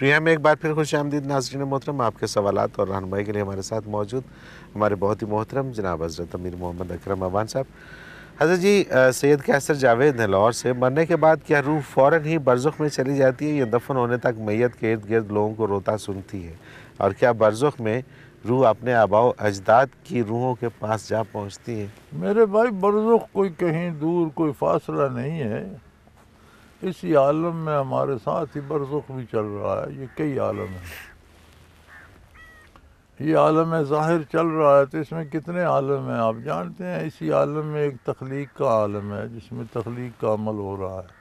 Programme میں ایک بار پھر خوش آمدید ناظرین محترم. آپ کے سوالات اور رہنمائی کے لیے ہمارے ساتھ موجود ہمارے بہت ہی محترم جناب حضرت امیر محمد اکرم اعوان صاحب. حضرت جی، سید قیصر جاوید نے لاہور سے، مرنے کے بعد کیا روح فوراً ہی برزخ میں چلی جاتی ہے یا دفن ہونے تک میت کے ارد گرد لوگوں کو روتا سنتی ہے؟ اور کیا برزخ میں روح اپنے آباء و اجداد کی روحوں کے پاس جا پہنچتی ہے؟ میرے بھائی، برزخ کوئی کہیں دور کوئی فاصلہ نہیں ہے. اسی عالم میں ہمارے ساتھ ہی برزخ بھی چل رہا ہے. یہ کئی عالم ہیں. یہ عالم ظاہر چل رہا ہے تو اس میں کتنے عالم ہیں آپ جانتے ہیں. اسی عالم میں ایک تخلیق کا عالم ہے جس میں تخلیق کا عمل ہو رہا ہے.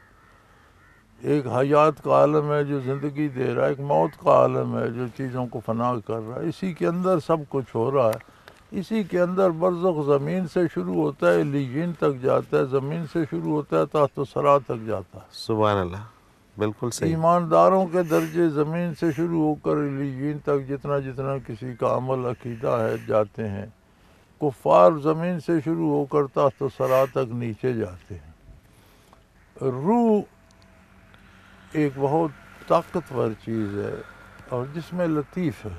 ایک حیات کا عالم ہے جو زندگی دے رہا ہے. ایک موت کا عالم ہے جو چیزوں کو فنا کر رہا ہے. اسی کے اندر سب کچھ ہو رہا ہے. اسی کے اندر برزخ زمین سے شروع ہوتا ہے، علیین تک جاتا ہے. زمین سے شروع ہوتا ہے تحت الثری تک جاتا ہے. سبحان اللہ، بالکل صحیح. ایمانداروں کے درجے زمین سے شروع ہو کر علیین تک جتنا جتنا کسی کا عمل عقیدہ ہے جاتے ہیں. کفار زمین سے شروع ہو کر تحت الثری تک نیچے جاتے ہیں. روح ایک بہت طاقتور چیز ہے اور جس میں لطیف ہے.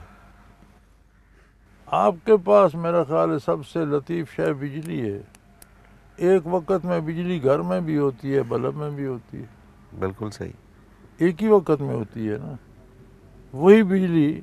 آپ کے پاس میرا خیال ہے سب سے لطیف شے بجلی ہے. ایک وقت میں بجلی گھر میں بھی ہوتی ہے، بلب میں بھی ہوتی ہے. بالکل صحیح. ایک ہی وقت میں ہوتی ہے نا. وہی بجلی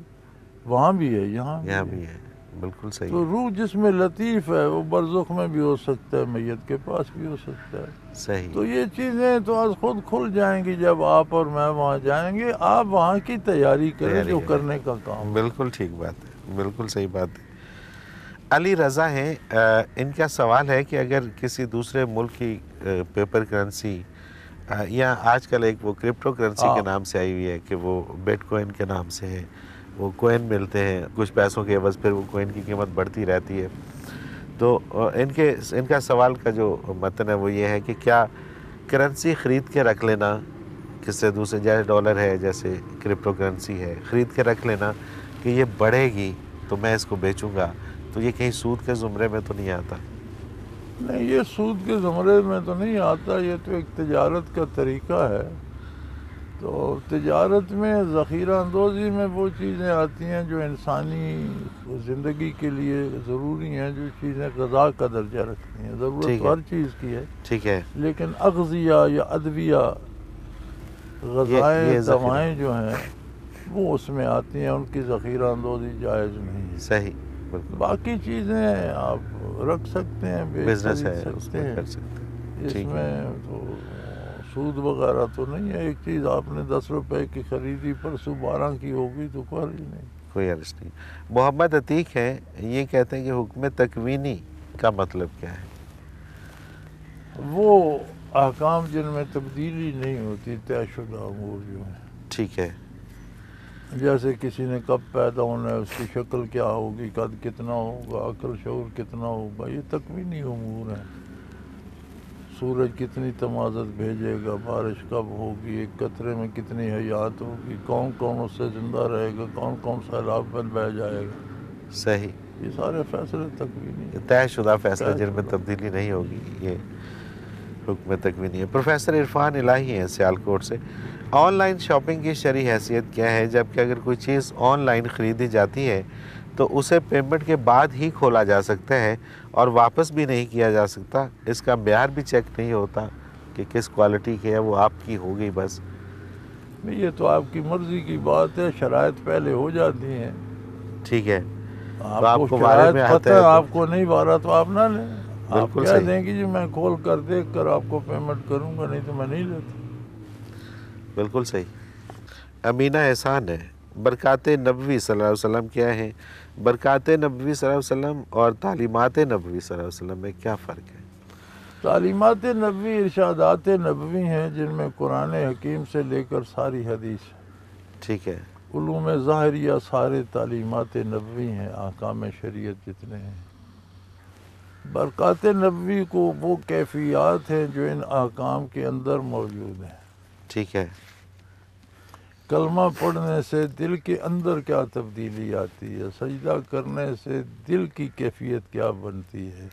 وہاں بھی ہے، یہاں بھی ہے. بالکل صحیح. تو روح جس میں لطیف ہے وہ برزخ میں بھی ہو سکتا ہے، میت کے پاس بھی ہو سکتا ہے. صحیح. تو یہ چیزیں تو آج خود کھل جائیں گی جب آپ اور میں وہاں جائیں گے. آپ وہاں کی تیاری کریں جو کرنے کا کام. بالکل ٹھیک بات ہے، بالکل صحیح بات ہے. علی رضا ہیں، ان کا سوال ہے کہ اگر کسی دوسرے ملک کی پیپر کرنسی یا آج کل ایک وہ کرپٹو کرنسی کے نام سے آئی ہوئی ہے کہ وہ بیٹ کوئن کے نام سے ہے، وہ کوئن ملتے ہیں کچھ پیسوں کے عوض، پھر وہ کوئن کی قیمت بڑھتی رہتی ہے. تو ان کا سوال کا جو متن ہے وہ یہ ہے کہ کیا کرنسی خرید کے رکھ لینا، کسی دوسرے جیسے ڈالر ہے، جیسے کرپٹو کرنسی ہے، خرید کے رکھ لینا کہ یہ بڑھے گی تو میں اس کو بیچوں گا، تو یہ کہیں سود کے زمرے میں تو نہیں آتا؟ نہیں، یہ سود کے زمرے میں تو نہیں آتا. یہ تو ایک تجارت کا طریقہ ہے. تو تجارت میں ذخیرہ اندوزی میں وہ چیزیں آتی ہیں جو انسانی زندگی کے لیے ضروری ہیں، جو چیزیں غذا کا درجہ رکھتی ہیں. ضرورت ہر چیز کی ہے، ٹھیک ہے، لیکن اغذیہ یا ادویہ، غذائیں، دوائیں جو ہیں وہ اس میں آتی ہیں. ان کی ذخیرہ اندوزی جائز نہیں ہے. صحیح. باقی چیزیں آپ رکھ سکتے ہیں، بزنس ہے، سکتے ہیں. کر سکتے ہیں. اس میں تو سود وغیرہ تو نہیں ہے. ایک چیز آپ نے 10 روپے کی خریدی، پرسوں 12 کی ہوگی تو کوئی نہیں. کوئی عرض نہیں. محمد عتیق ہیں، یہ کہتے ہیں کہ حکم تکوینی کا مطلب کیا ہے؟ وہ احکام جن میں تبدیلی نہیں ہوتی، طے شدہ امور جو ہیں. ٹھیک ہے. جیسے کسی نے کب پیدا ہونا ہے، اس کی شکل کیا ہوگی، قد کتنا ہوگا، عقل شعور کتنا ہوگا، یہ تکوینی امور ہیں. سورج کتنی تمازت بھیجے گا، بارش کب ہوگی، ایک قطرے میں کتنی حیات ہوگی، کون کون اس سے زندہ رہے گا، کون کون سیلاب میں بہہ جائے گا. صحیح. یہ سارے فیصلے تکوینی، طے شدہ فیصلے جن میں تبدیلی نہیں ہوگی، یہ حکم تکوینی ہے. پروفیسر عرفان الہی ہیں سیالکوٹ سے، آن لائن شاپنگ کی شرعی حیثیت کیا ہے؟ جبکہ اگر کوئی چیز آن لائن خریدی جاتی ہے تو اسے پیمنٹ کے بعد ہی کھولا جا سکتا ہے اور واپس بھی نہیں کیا جا سکتا. اس کا معیار بھی چیک نہیں ہوتا کہ کس کوالٹی کی ہے، وہ آپ کی ہوگی بس. یہ تو آپ کی مرضی کی بات ہے. شرائط پہلے ہو جاتی ہیں. ٹھیک ہے. آپ کو شرائط پتہ ہے، آپ کو نہیں بارہ تو آپ نہ لیں. آپ کہہ دیں کہ جی میں کھول کر دیکھ کر آپ کو پیمنٹ کروں گا، نہیں تو میں نہیں لیتا. بالکل صحیح. امینہ احسان ہے، برکات نبوی صلی اللہ علیہ وسلم کیا ہیں؟ برکات نبوی صلی اللہ علیہ وسلم اور تعلیمات نبوی صلی اللہ علیہ وسلم میں کیا فرق ہے؟ تعلیمات نبوی ارشادات نبوی ہیں جن میں قرآن حکیم سے لے کر ساری حدیث. ٹھیک ہے. علوم ظاہریہ سارے تعلیمات نبوی ہیں، احکام شریعت جتنے ہیں. برکات نبوی کو وہ کیفیات ہیں جو ان احکام کے اندر موجود ہیں. ٹھیک ہے. کلمہ پڑھنے سے دل کے اندر کیا تبدیلی آتی ہے، سجدہ کرنے سے دل کی کیفیت کیا بنتی ہے،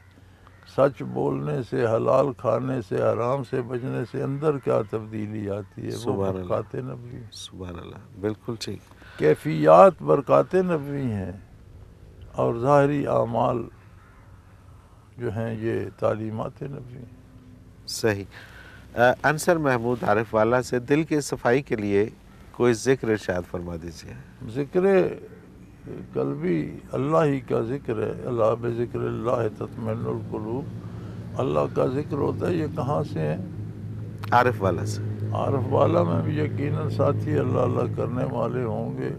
سچ بولنے سے، حلال کھانے سے، حرام سے بچنے سے اندر کیا تبدیلی آتی ہے، وہ سبحان اللہ، برکات نبوی، سبحان اللہ، بالکل ٹھیک، کیفیات برکات نبوی ہیں، اور ظاہری اعمال جو ہیں یہ تعلیمات نبوی ہیں۔ صحیح۔ انصر محمود عارف والا سے دل کی صفائی کے لیے کوئی ذکر ارشاد فرما دیجیے۔ ذکر قلبی اللہ ہی کا ذکر ہے، اللہ بذکر اللہ تطمئن القلوب، اللہ کا ذکر ہوتا ہے۔ یہ کہاں سے ہے؟ عارف والا سے۔ عارف والا میں بھی یقیناً ساتھی اللہ اللہ کرنے والے ہوں گے،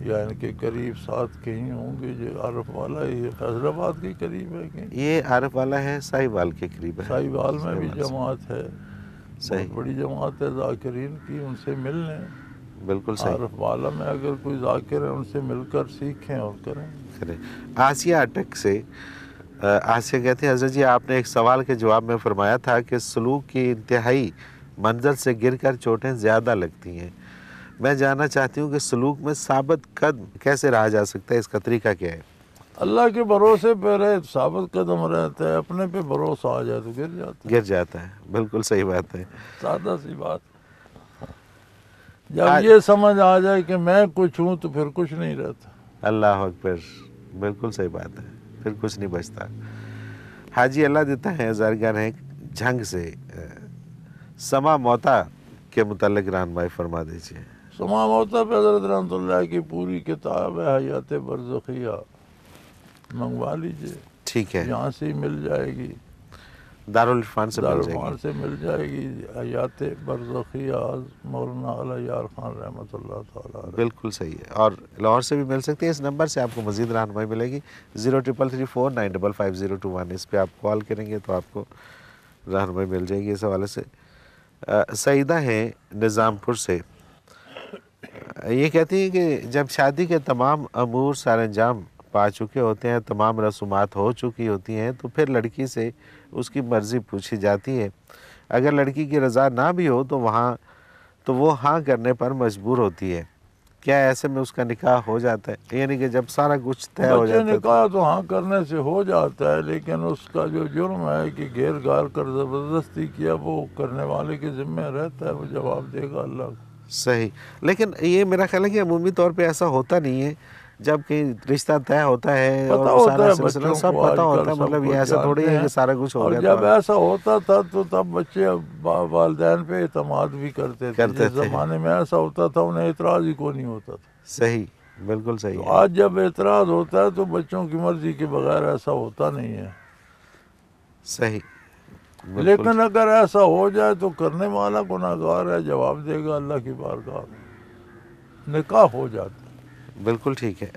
یا ان کے قریب ساتھ کہیں ہوں گے۔ جو عارف والا یہ فیصل آباد کے قریب ہے کہ یہ عارف والا ہے ساہیوال کے قریب ہے، ساہیوال میں بھی جماعت ہے، صحیح، بہت بڑی جماعت ہے ذاکرین کی، ان سے مل لیں۔ بالکل صحیح عارف والا میں اگر کوئی ذاکر ہے ان سے مل کر سیکھیں اور کریں۔ کریں۔ آسیہ اٹک سے آسیہ کہتے ہیں حضرت جی آپ نے ایک سوال کے جواب میں فرمایا تھا کہ سلوک کی انتہائی منزل سے گر کر چوٹیں زیادہ لگتی ہیں، میں جاننا چاہتی ہوں کہ سلوک میں ثابت قدم کیسے رہا جا سکتا ہے، اس کا طریقہ کیا ہے؟ اللہ کے بھروسے پہ رہے، ثابت قدم رہتا ہے، اپنے پہ بھروسہ آ جائے تو گر جاتا ہے، گر جاتا ہے، بالکل صحیح بات ہے۔ سادہ سی بات۔ جب یہ سمجھ آ جائے کہ میں کچھ ہوں تو پھر کچھ نہیں رہتا۔ اللہ اکبر، بالکل صحیح بات ہے، پھر کچھ نہیں بچتا۔ حاجی اللہ دیتا ہے زرگر ہیں جھنگ سے، سما موتا کے متعلق رہنمائی فرما دیجیے۔ سما موتا پہ حضرت رحمۃ اللہ کی پوری کتاب ہے حیات برزخیہ، منگوا لیجئے، ٹھیک ہے، یہاں سے ہی مل جائے گی، دارالعرفان سے مل جائے دارالعرفان گی۔ سے مل جائے گی۔ حیات برزخیہ مولانا علی یار خان رحمۃ اللہ تعالیٰ علیہ۔ بالکل صحیح ہے، اور لاہور سے بھی مل سکتی ہے۔ اس نمبر سے آپ کو مزید رہنمائی ملے گی، 033349555021، اس پہ آپ کال کریں گے تو آپ کو رہنمائی مل جائے گی اس حوالے سے۔ سعیدہ ہیں نظام پور سے، یہ کہتی ہیں کہ جب شادی کے تمام امور سر انجام پا چکے ہوتے ہیں، تمام رسومات ہو چکی ہوتی ہیں، تو پھر لڑکی سے اس کی مرضی پوچھی جاتی ہے، اگر لڑکی کی رضا نہ بھی ہو تو وہ ہاں کرنے پر مجبور ہوتی ہے، کیا ایسے میں اس کا نکاح ہو جاتا ہے؟ یعنی کہ جب سارا کچھ طے ہو بچے جاتا ہے نکاح تو ہاں کرنے سے ہو جاتا ہے، لیکن اس کا جو جرم ہے کہ گھیر گھار کر زبردستی کیا، وہ کرنے والے کے ذمہ رہتا ہے، وہ جواب دے گا اللہ کو۔ صحیح، لیکن یہ میرا خیال ہے کہ عمومی طور پہ ایسا ہوتا نہیں ہے، جب کہیں رشتہ طے ہوتا ہے اور پتہ وہ ہوتا سارا ہے سلسلہ بچوں سب کو، پتہ آج ہوتا کل ہے، سب مطلب یہ کچھ ایسا تھوڑی جانتے ہے ہیں۔ کہ سارا کچھ ہو اور گیا جب تو ایسا ہوتا تھا تو تب بچے والدین پہ اعتماد بھی کرتے تھے، کرتے جس تھے۔ زمانے میں ایسا ہوتا تھا انہیں اعتراض ہی کو نہیں ہوتا تھا۔ صحیح، بالکل صحیح تو ہے، آج جب اعتراض ہوتا ہے تو بچوں کی مرضی کے بغیر ایسا ہوتا نہیں ہے، صحیح، بالکل لیکن اگر ایسا ہو جائے تو کرنے والا گناہگار ہے، جواب دے گا اللہ کی بارگاہ میں، نکاح ہو جاتا ہے۔ بالکل ٹھیک ہے۔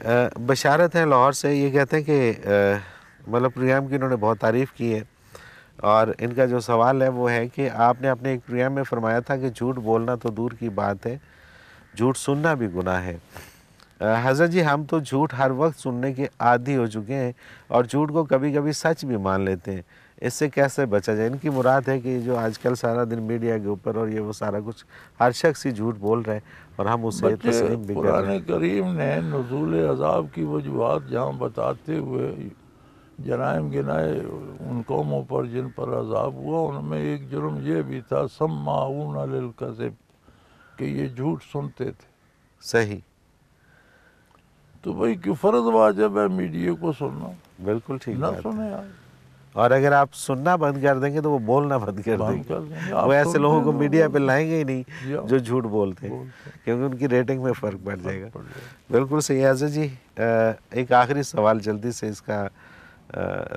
بشارت ہے لاہور سے، یہ کہتے ہیں کہ مطلب پروگرام کی انہوں نے بہت تعریف کی ہے، اور ان کا جو سوال ہے وہ ہے کہ آپ نے اپنے ایک پروگرام میں فرمایا تھا کہ جھوٹ بولنا تو دور کی بات ہے، جھوٹ سننا بھی گناہ ہے۔ حضرت جی ہم تو جھوٹ ہر وقت سننے کے عادی ہو چکے ہیں، اور جھوٹ کو کبھی کبھی سچ بھی مان لیتے ہیں، اس سے کیسے بچا جائے؟ ان کی مراد ہے کہ جو آج کل سارا دن میڈیا کے اوپر اور یہ وہ سارا کچھ ہر شخص ہی جھوٹ بول رہے ہیں اور ہم اسے بچے تسلیم بھی کر رہے قرآن ہیں۔ کریم نے نزول عذاب کی وجوہات جہاں بتاتے ہوئے جرائم گنائے ان قوموں پر جن پر عذاب ہوا، ان میں ایک جرم یہ بھی تھا سماعون للکذب، کہ یہ جھوٹ سنتے تھے۔ صحیح، تو بھائی کہ فرض واجب ہے میڈیا کو سننا، بالکل ٹھیک نہ بات ہے، سنیں آج اور اگر آپ سننا بند کر دیں گے تو وہ بولنا بند کر دیں بند کر گے، دیں گے۔ وہ آپ ایسے لوگوں کو سنتے میڈیا پہ تو لائیں گے ہی نہیں جی جو جھوٹ بولتے ہیں، کیونکہ ان کی ریٹنگ میں فرق پڑ جائے گا۔ پڑ جائے۔ بالکل صحیح ہے حضرت جی، ایک آخری سوال جلدی سے اس کا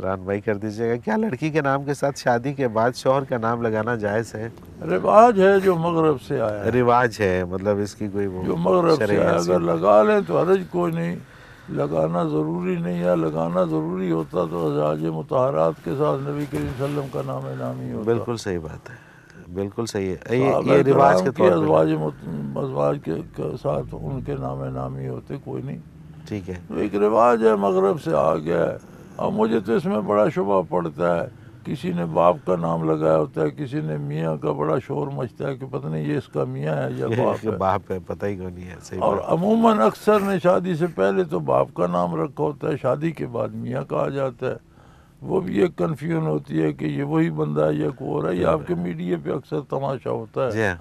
رہنمائی کر دیجیے گا، کیا لڑکی کے نام کے ساتھ شادی کے بعد شوہر کا نام لگانا جائز ہے؟ رواج ہے جو مغرب سے آیا ہے، رواج ہے، مطلب اس کی کوئی وہ جو مغرب سے شرعی آیا، حیثیت اگر لگا لیں تو حرج کوئی نہیں، لگانا ضروری نہیں ہے۔ لگانا ضروری ہوتا تو ازواج مطہرات کے ساتھ نبی کریم صلی اللہ علیہ وسلم کا نام نامی ہوتا۔ بالکل صحیح بات ہے، بالکل صحیح ہے، صحابہ یہ رواج کے کرام کے طور پر ازواج کے ساتھ ان کے نام نامی ہوتے، کوئی نہیں۔ ٹھیک ہے، تو ایک رواج ہے، مغرب سے آ گیا ہے۔ اور مجھے تو اس میں بڑا شبہ پڑتا ہے، کسی نے باپ کا نام لگایا ہوتا ہے، کسی نے میاں کا، بڑا شور مچتا ہے کہ پتہ نہیں یہ اس کا میاں ہے یا باپ ہے۔ باپ ہے، پتہ ہی کوئی نہیں ہے، صحیح اور بات، عموماً اکثر نے شادی سے پہلے تو باپ کا نام رکھا ہوتا ہے، شادی کے بعد میاں کہا جاتا ہے۔ وہ بھی ایک کنفیوژن ہوتی ہے کہ یہ وہی بندہ ہے یا کوئی اور ہے. یہ آپ کے میڈیا پہ اکثر تماشا ہوتا ہے. جی ہاں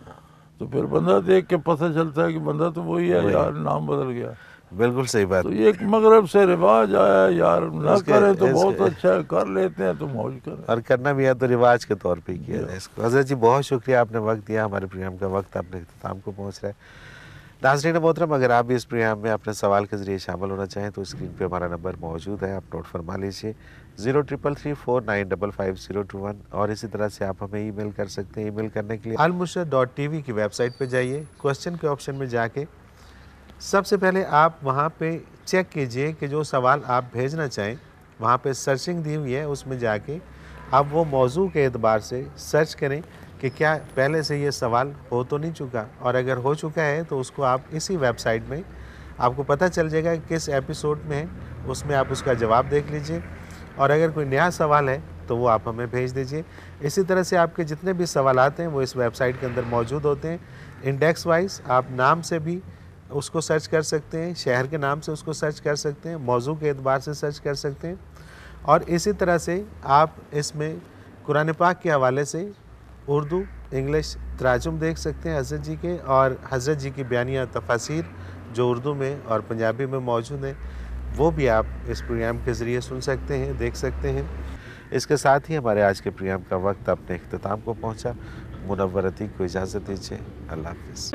تو پھر بندہ دیکھ کے پتہ چلتا ہے کہ بندہ تو وہی ہے یار, نام بدل گیا. بالکل صحیح بات. تو یہ ایک مغرب سے رواج آیا ہے یار, نہ کریں تو بہت اچھا ہے, کر لیتے ہیں تو موج کریں, اور کرنا بھی ہے تو رواج کے طور پہ کیا جائے اس کو. حضرت جی بہت شکریہ, آپ نے وقت دیا. ہمارے پروگرام کا وقت اپنے اختتام کو پہنچ رہا ہے. ناظرین محترم, اگر آپ بھی اس پروگرام میں اپنے سوال کے ذریعے شامل ہونا چاہیں تو اسکرین پہ ہمارا نمبر موجود ہے, آپ نوٹ فرما لیجیے 0333495521. اور اسی طرح سے آپ ہمیں ای میل کر سکتے ہیں. ای میل کرنے کے لیے almusra.tv کی ویب سائٹ پہ جائیے, کوسچن کے آپشن میں جا کے سب سے پہلے آپ وہاں پہ چیک کیجئے کہ جو سوال آپ بھیجنا چاہیں, وہاں پہ سرچنگ دی ہوئی ہے, اس میں جا کے آپ وہ موضوع کے اعتبار سے سرچ کریں کہ کیا پہلے سے یہ سوال ہو تو نہیں چکا, اور اگر ہو چکا ہے تو اس کو آپ اسی ویب سائٹ میں آپ کو پتہ چل جائے گا کہ کس ایپیسوڈ میں ہے, اس میں آپ اس کا جواب دیکھ لیجئے. اور اگر کوئی نیا سوال ہے تو وہ آپ ہمیں بھیج دیجئے. اسی طرح سے آپ کے جتنے بھی سوالات ہیں وہ اس ویب سائٹ کے اندر موجود ہوتے ہیں. انڈیکس وائز آپ نام سے بھی اس کو سرچ کر سکتے ہیں, شہر کے نام سے اس کو سرچ کر سکتے ہیں, موضوع کے اعتبار سے سرچ کر سکتے ہیں. اور اسی طرح سے آپ اس میں قرآن پاک کے حوالے سے اردو انگلش تراجم دیکھ سکتے ہیں حضرت جی کے, اور حضرت جی کی بیانیہ تفاسیر جو اردو میں اور پنجابی میں موجود ہیں وہ بھی آپ اس پروگرام کے ذریعے سن سکتے ہیں, دیکھ سکتے ہیں. اس کے ساتھ ہی ہمارے آج کے پروگرام کا وقت اپنے اختتام کو پہنچا. منورتی کو اجازت دیجیے. اللہ حافظ.